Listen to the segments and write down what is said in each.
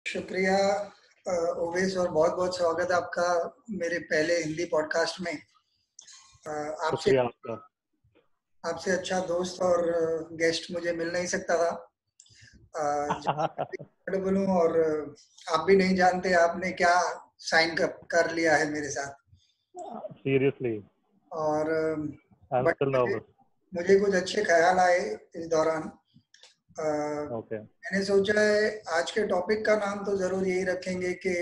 शुक्रिया ओवेस, और बहुत बहुत स्वागत है आपका मेरे पहले हिंदी पॉडकास्ट में। आपसे शुक्रिया आपका। आपसे अच्छा दोस्त और गेस्ट मुझे मिल नहीं सकता था। कंफर्टेबल हूँ, और आप भी नहीं जानते आपने क्या साइन कर लिया है मेरे साथ। सीरियसली और आई एम बट स्टिल मुझे, नर्वस। मुझे कुछ अच्छे ख्याल आए इस दौरान। ओके, मैंने सोचा है आज के टॉपिक का नाम तो जरूर यही रखेंगे कि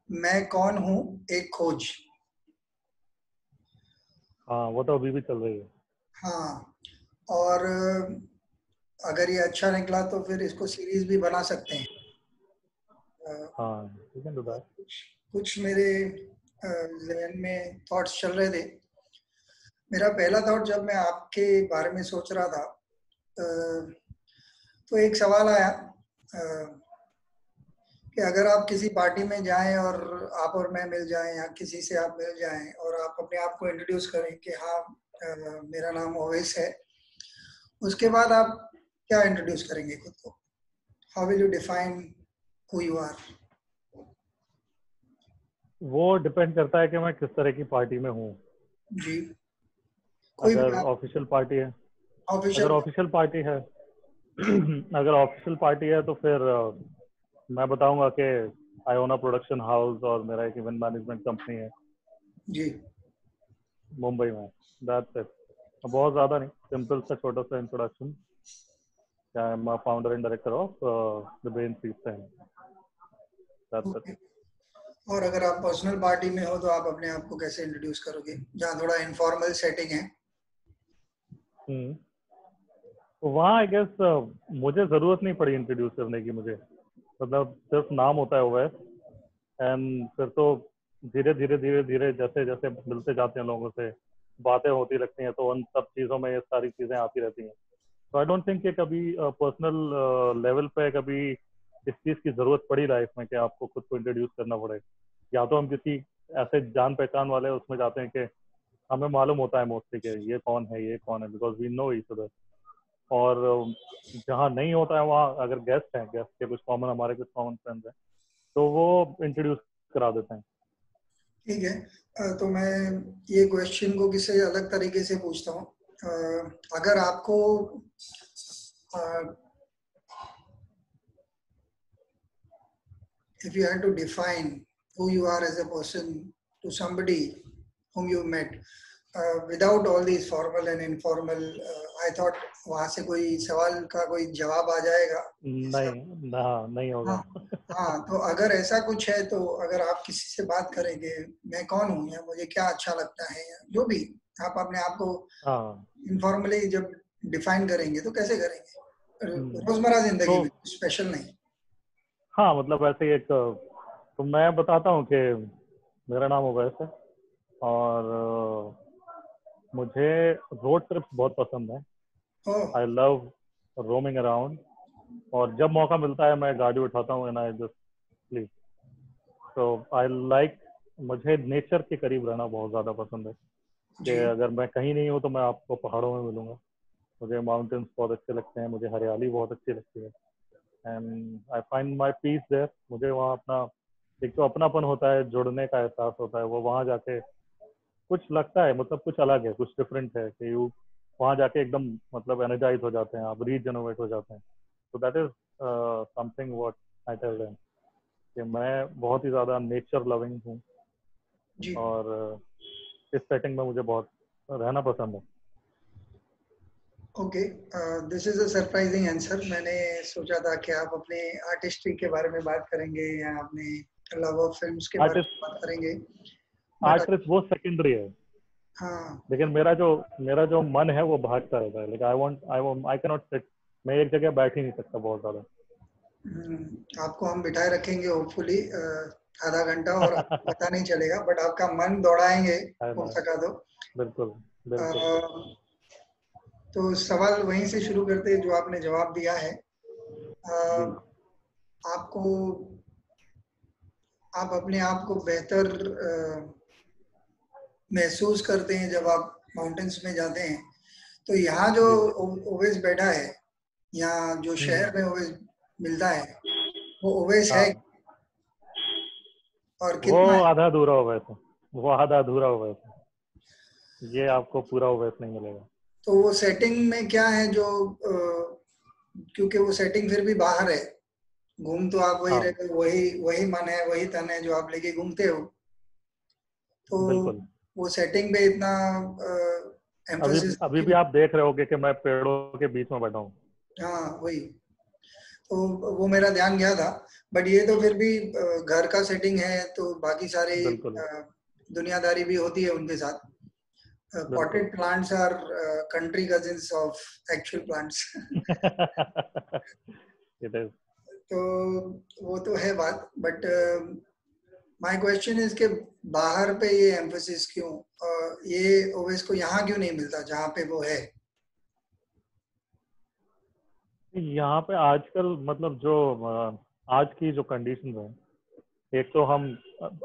मैं कौन हूँ, एक खोज। हाँ वो तो अभी भी चल रही है। हाँ, और अगर ये अच्छा निकला तो फिर इसको सीरीज भी बना सकते हैं। अ, हाँ यू कैन डू दैट। कुछ कुछ मेरे जहन में थॉट्स चल रहे थे। मेरा पहला थॉट जब मैं आपके बारे में सोच रहा था, तो एक सवाल आया कि अगर आप किसी पार्टी में जाएं और आप और मैं मिल जाएं, या किसी से आप मिल जाएं और आप अपने आप को इंट्रोड्यूस करें कि हाँ, मेरा नाम ओवैस है, उसके बाद आप क्या इंट्रोड्यूस करेंगे खुद को? How will you define who you are? वो डिपेंड करता है कि मैं किस तरह की पार्टी में हूँ। जी, कोई भी अगर आप ऑफिशियल पार्टी है ऑफिशियल। अगर ऑफिशियल पार्टी है अगर ऑफिशियल पार्टी है तो फिर मैं बताऊंगा कि आई ओन अ प्रोडक्शन हाउस और मेरा एक इवेंट मैनेजमेंट कंपनी है जी, मुंबई में। That's it. बहुत ज़्यादा नहीं, सिंपल सा छोटा सा introduction. I am founder and director of the brain system. That's it. Okay. और अगर आप पर्सनल पार्टी में हो तो आप अपने आप को कैसे इंट्रोड्यूस करोगे, जहाँ थोड़ा इनफॉर्मल सेटिंग है? तो वहाँ आई गेस मुझे ज़रूरत नहीं पड़ी इंट्रोड्यूस करने की। मुझे मतलब सिर्फ नाम होता है ओवैस, एंड फिर तो धीरे धीरे धीरे धीरे जैसे जैसे मिलते जाते हैं लोगों से, बातें होती लगती हैं, तो उन सब चीज़ों में ये सारी चीज़ें आती रहती हैं। तो आई डोंट थिंक कि कभी पर्सनल लेवल पे कभी इस चीज़ की ज़रूरत पड़ी लाइफ में कि आपको खुद को इंट्रोड्यूस करना पड़े। या तो हम किसी ऐसे जान पहचान वाले उसमें जाते हैं कि हमें मालूम होता है मोस्टली कि ये कौन है, because we know each other. और जहाँ नहीं होता है वहाँ अगर गेस्ट के कुछ कॉमन, हमारे कुछ कॉमन फ्रेंड्स हैं, तो वो इंट्रोड्यूस करा देते हैं। ठीक है। तो मैं ये क्वेश्चन को किसी अलग तरीके से पूछता हूँ। अगर आपको if you had to define who you are as a person to somebody whom you met, without all these formal and informal, I thought वहाँ से कोई सवाल का कोई जवाब आ जाएगा। नहीं ना, नहीं होगा। हाँ, हाँ, तो अगर ऐसा कुछ है तो अगर आप किसी से बात करेंगे मैं कौन हूँ या मुझे क्या अच्छा लगता है, या जो भी आप अपने आप को हाँ। इनफॉर्मली जब डिफाइन करेंगे तो कैसे करेंगे हम्म, रोजमर्रा जिंदगी तो में, स्पेशल नहीं? हाँ मतलब ऐसे ही एक, तो मैं बताता हूँ कि मेरा नाम उवैस है और मुझे रोड ट्रिप्स बहुत पसंद है। ओह, आई लव रोमिंग अराउंड, और जब मौका मिलता है मैं गाड़ी उठाता हूँ एंड आई जस्ट लीव। तो आई लाइक, मुझे नेचर के करीब रहना बहुत ज़्यादा पसंद है। कि जी, अगर मैं कहीं नहीं हूँ तो मैं आपको पहाड़ों में मिलूंगा। मुझे माउंटेन्स बहुत अच्छे लगते हैं, मुझे हरियाली बहुत अच्छी लगती है, and I find my peace there. मुझे वहाँ अपना एक तो अपनापन होता है, जुड़ने का एहसास होता है, वो वहाँ जाके कुछ लगता है, मतलब कुछ अलग है, कुछ डिफरेंट है कि यू वहाँ जाके एकदम मतलब एनर्जाइज हो जाते हैं, आप रीजनरेट हो जाते हैं। तो that is something what I tell them कि मैं बहुत ही ज़्यादा नेचर लविंग हूँ, जी। और इस सेटिंग में मुझे बहुत रहना पसंद है। Okay, this is a surprising answer. मैंने सोचा था कि आप अपने आर्टिस्ट्री के बारे में बात करेंगे या अपने लव ऑफ फिल्म्स के बारे में आर्टिस्ट बात करेंगे, बट आर्टिस्ट वो सेकेंडरी है, हाँ, लेकिन मेरा जो मन है वो भागता रहता है। Like I can not sit, मैं एक जगह बैठ ही नहीं सकता बहुत ज़्यादा। आपको हम बिठाए रखेंगे होपफुली आधा घंटा, और आपको पता नहीं चलेगा, बट आपका मन दौड़ाएंगे है हो ना, सका तो। बिल्कुल अ, बिल्कुल। तो सवाल वहीं से शुरू करते हैं जो आपने जवाब दिया है। जी। अ, आपको आप अपने आप को बेहतर महसूस करते हैं जब आप माउंटेन्स में जाते हैं, तो यहाँ जो जी। ओवेस बैठा है, यहाँ जो हम्म। शहर में ओवेस मिलता है, वो ओवेस है हाँ, और वो कितना है? आधा अधूरा ओवैस है, वो आधा अधूरा ओवैस है, ये आपको पूरा ओवैस नहीं मिलेगा। तो वो सेटिंग में क्या है जो क्योंकि वो सेटिंग फिर भी बाहर है, घूम तो आप वही हाँ रहे हो, वही वही मन है, वही तन है जो आप लेके घूमते हो। तो बिल्कुल। वो सेटिंग पे इतना अभी एम्फोसिस अभी भी क्यों? आप देख रहे होगे कि मैं पेड़ों के बीच में बैठा हूँ। हाँ वही, तो वो मेरा ध्यान गया था। बट ये तो फिर भी घर का सेटिंग है, तो बाकी सारे बिल्कुल दुनियादारी भी होती है उनके साथ। बिल्कुल। Potted plants our country cousins of actual plants. It is. तो वो तो है बात, बट माय क्वेश्चन इज कि बाहर पे ये एम्फोसिस क्यों? ये ओवेस को यहाँ क्यों नहीं मिलता जहाँ पे वो है? यहाँ पे आजकल मतलब जो आज की जो कंडीशन है, एक तो हम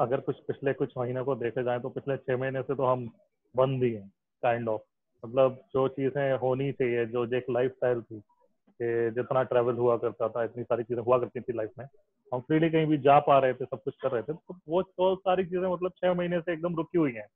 अगर कुछ पिछले कुछ महीने को देखे जाए तो पिछले 6 महीने से तो हम बंद ही हैं, काइंड ऑफ। मतलब जो चीजें होनी चाहिए, जो एक लाइफ स्टाइल थी कि जितना ट्रैवल हुआ करता था, इतनी सारी चीजें हुआ करती थी लाइफ में, हम फ्रीली कहीं भी जा पा रहे थे, सब कुछ कर रहे थे, तो वो तो सारी चीजें मतलब 6 महीने से एकदम रुकी हुई हैं,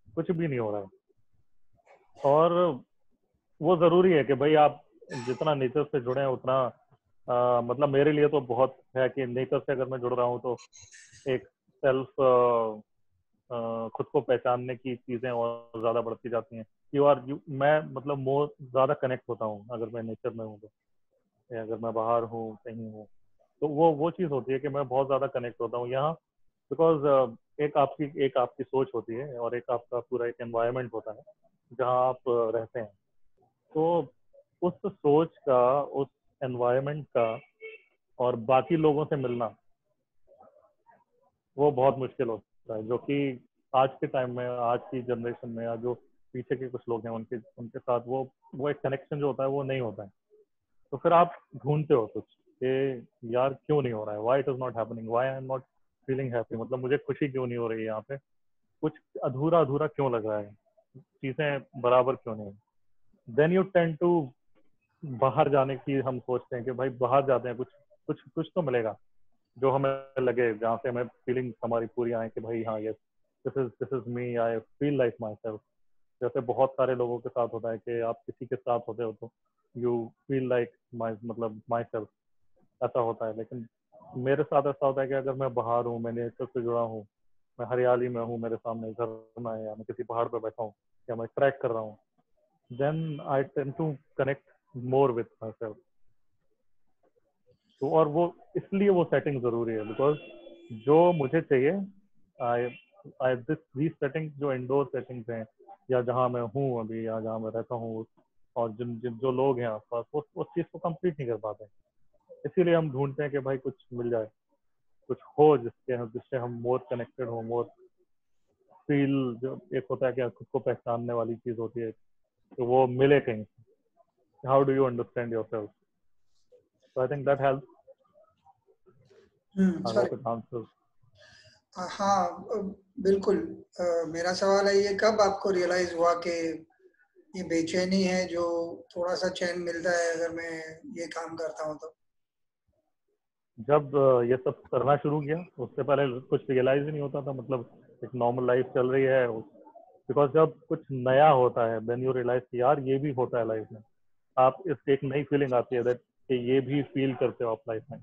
कुछ भी नहीं हो रहा है। और वो जरूरी है कि भाई आप जितना नेचर से जुड़े हैं उतना मतलब मेरे लिए तो बहुत है कि नेचर से अगर मैं जुड़ रहा हूँ तो एक सेल्फ खुद को पहचानने की चीजें और ज्यादा बढ़ती जाती हैं। यू मैं मतलब मोर ज्यादा कनेक्ट होता हूँ अगर मैं नेचर में हूँ तो, या अगर मैं बाहर हूँ कहीं हूँ, तो वो चीज होती है कि मैं बहुत ज्यादा कनेक्ट होता हूँ यहाँ। बिकॉज एक आपकी सोच होती है और एक आपका पूरा एक एनवायरनमेंट होता है जहाँ आप रहते हैं। तो उस सोच का, उस एनवायरनमेंट का और बाकी लोगों से मिलना वो बहुत मुश्किल होता है, जो कि आज के टाइम में, आज की जनरेशन में, या जो पीछे के कुछ लोग हैं उनके उनके साथ वो एक कनेक्शन जो होता है वो नहीं होता है। तो फिर आप ढूंढते हो कुछ कि यार क्यों नहीं हो रहा है, why it is not happening, why I am not feeling happy, मतलब मुझे खुशी क्यों नहीं हो रही है यहाँ पे, कुछ अधूरा अधूरा क्यों लग रहा है, चीजें बराबर क्यों नहीं। देन यू टेंड टू बाहर जाने की हम सोचते हैं कि भाई बाहर जाते हैं, कुछ कुछ कुछ तो मिलेगा जो हमें लगे, जहाँ से हमें फीलिंग हमारी पूरी आए कि भाई हाँ, yes, this is me, I feel like my self. जैसे बहुत सारे लोगों के साथ होता है कि आप किसी के साथ होते हो तो यू फील लाइक माई, मतलब माई सेल्फ, ऐसा होता है। लेकिन मेरे साथ ऐसा होता है कि अगर मैं बाहर हूँ, मैं नेचर से जुड़ा हूँ, मैं हरियाली में हूँ, मेरे सामने झरना है, या मैं किसी पहाड़ पर बैठा हूँ, या मैं ट्रैक कर रहा हूँ, then I tend to connect more with myself. तो और वो इसलिए वो सेटिंग जरूरी है, बिकॉज जो मुझे चाहिए, आई आई दिस सेटिंग जो इंडोर सेटिंग्स हैं, या जहाँ मैं हूँ अभी, या जहाँ मैं रहता हूँ, और जिन जिन जो लोग हैं आसपास, वो उस चीज़ को कंप्लीट नहीं कर पाते। इसीलिए हम ढूंढते हैं कि भाई कुछ मिल जाए, कुछ हो जिससे हम मोर कनेक्टेड हो, मोर फील, जो एक होता है कि खुद को पहचानने वाली चीज होती है, तो वो मिले कहीं। How do you understand your self? So I think that help. I sorry. Hope it answers. हाँ, बिल्कुल। मेरा सवाल है, ये कब आपको रियलाइज हुआ कि ये बेचैनी है जो थोड़ा सा चैन मिलता है अगर मैं ये काम करता हूँ तो? जब ये सब करना शुरू किया, उससे पहले कुछ रियलाइज ही नहीं होता था, मतलब एक नॉर्मल लाइफ चल रही है। बिकॉज जब कुछ नया होता है देन यू रियलाइज कि यार ये भी होता है लाइफ में, आप इस एक नई फीलिंग आती है दैट कि ये भी फील करते हो आप लाइफ में।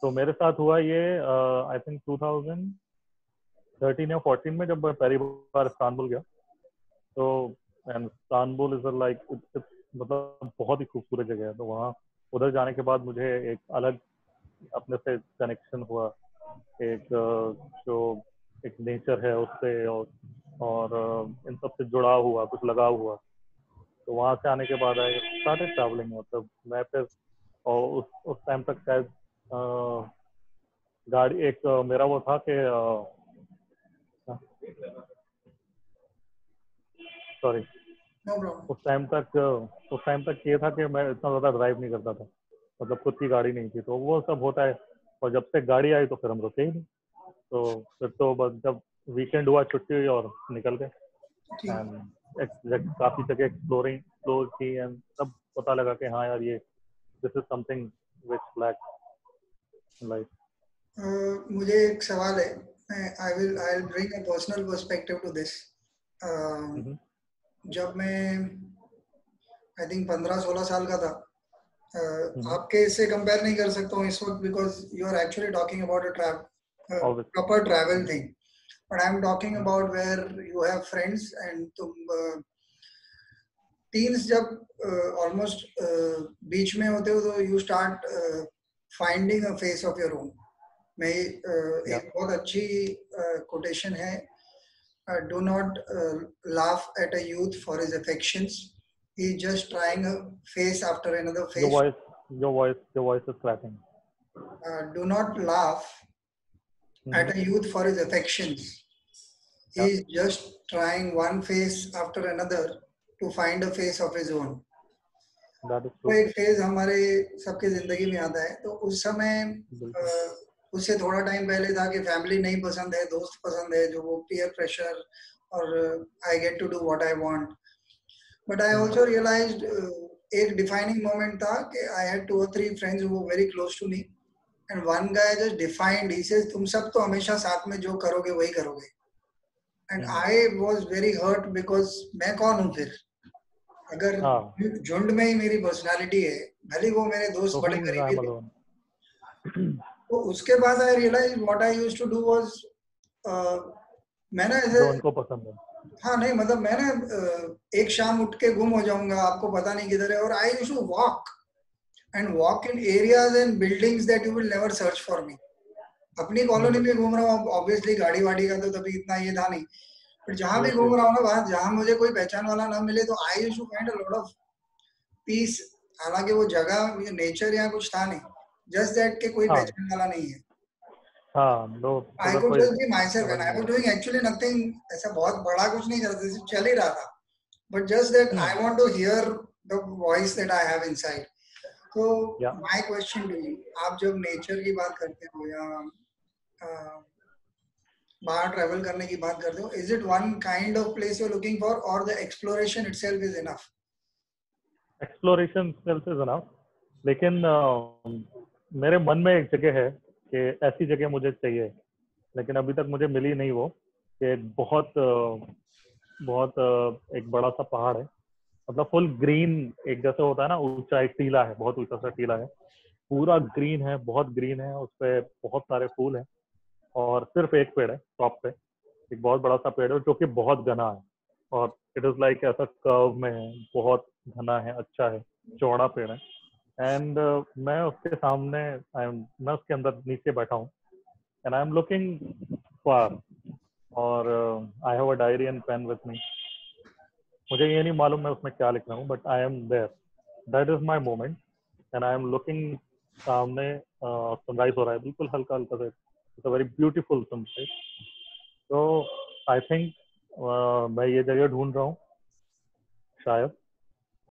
तो मेरे साथ हुआ ये आई थिंक 2013 या 14 में, जब मैं पहली बार इस्तांबुल गया। तो एंड इस्तांबुल इज लाइक, मतलब बहुत ही खूबसूरत जगह है। तो वहाँ उधर जाने के बाद मुझे एक अलग अपने से कनेक्शन हुआ, एक जो एक नेचर है उससे, और इन सब से जुड़ा हुआ, कुछ लगाव हुआ। तो वहां से आने के बाद आई स्टार्टेड ट्रैवलिंग। मतलब मैं फिर, और उस टाइम तक शायद गाड़ी एक मेरा वो था कि सॉरी, नो प्रॉब्लम। उस टाइम तक ये था कि मैं इतना ज़्यादा ड्राइव नहीं करता था, मतलब खुद की गाड़ी नहीं थी, तो वो सब होता है। और जब से गाड़ी आई तो फिर हम रुके ही नहीं। तो फिर तो बस जब वीकेंड हुआ, छुट्टी हुई और निकल गए। ठीक। एंड काफ़ी जगह एक्सप्लोर की, एंड तब पता लगा कि हाँ यार, ये this is something which lack life. मुझे एक सवाल है, I will bring a personal perspective to this. Hmm, जब मैं आई थिंक 15-16 साल का था, हम्म, आपके इससे कंपेयर नहीं कर सकता हूँ इस वक्त, because you are actually talking about a obviously, proper travel hmm, thing, but I am talking hmm, about where you have friends and तुम टीन्स जब ऑलमोस्ट बीच में होते हो तो you start finding a face of your own. मैं yeah, एक बहुत अच्छी कोटेशन है, do not laugh at a youth for his affections, he is just trying a face after another your face. voice, your voice is cracking. Do not laugh Mm-hmm. at a youth for his affections, he Yeah, is just trying one face after another to find a face of his own. that is वो true. एक phase हमारे सबके जिंदगी में आता है, तो उस समय बिल्कुल, उससे थोड़ा टाइम पहले था कि फैमिली नहीं पसंद है, दोस्त पसंद है, जो वो पीयर प्रेशर और I get to do what I want. But I hmm, also realized एक डिफाइनिंग मोमेंट था कि I had 2 or 3 friends who were very close to me, and one guy just defined, he says तुम सब तो हमेशा साथ में जो करोगे वही करोगे, and hmm, I was very hurt because मैं कौन हूँ फिर, अगर हाँ, झुंड में ही मेरी पर्सनालिटी है, भले वो मेरे दोस्त तो बड़े whom I करीबी am थे। alone. तो उसके बाद I realise what I used to do was, मैं ना ऐसे, जो उनको पसंद है. हाँ नहीं मतलब मैं ना एक शाम उठ के गुम हो जाऊंगा, आपको पता नहीं किधर है, और I used to walk and walk in areas and buildings that you will never search for me. अपनी कॉलोनी हम्म, में घूम रहा हूँ, ऑब्वियसली गाड़ी वाड़ी का तो तभी इतना ये था नहीं, पर जहां भी yes, घूम yes. रहा हूँ ना, वहां जहां मुझे कोई पहचान वाला ना मिले, तो I used to find a lot of peace. हालांकि वो जगह नेचर या कुछ था नहीं, जस्ट दैट के कोई हाँ, पहचान वाला नहीं है। हाँ, लो आई उधर कुड कोई जस्ट बी माई सेल्फ अलग एंड आई नहीं वाज है. डूइंग एक्चुअली नथिंग, ऐसा बहुत बड़ा कुछ नहीं कर रहा था, चल ही रहा था, but just that hmm, I want to hear the voice that I have inside. तो yeah, my question to you, आप जब नेचर की बात करते हो या बाहर ट्रैवल करने की बात करते हो, is it one kind of place you are looking for or the exploration itself is enough? Exploration self is enough. लेकिन मेरे मन में एक जगह है कि ऐसी जगह मुझे चाहिए, लेकिन अभी तक मुझे मिली नहीं वो, कि एक बहुत एक बड़ा सा पहाड़ है, मतलब फुल ग्रीन, एक जैसे होता है ना, ऊंचा एक टीला है, बहुत ऊंचा सा टीला है, पूरा ग्रीन है, बहुत ग्रीन है, उस पे बहुत सारे फूल हैं, और सिर्फ एक पेड़ है टॉप पे, एक बहुत बड़ा सा पेड़ है जो कि बहुत घना है, और इट इज लाइक ऐसा कर्व में है, बहुत घना है, अच्छा है, चौड़ा पेड़ है, एंड मैं उसके सामने, मैं उसके अंदर नीचे बैठा हूँ, and I am looking far, और I have a diary and pen with me. मुझे ये नहीं मालूम मैं उसमें क्या लिख रहा हूँ, but I am there, that is my moment, and I am looking. सामने सनराइज हो रहा है, बिल्कुल हल्का हल्का सा, it's a very beautiful sunset. तो आई थिंक मैं ये जगह ढूंढ रहा हूँ शायद,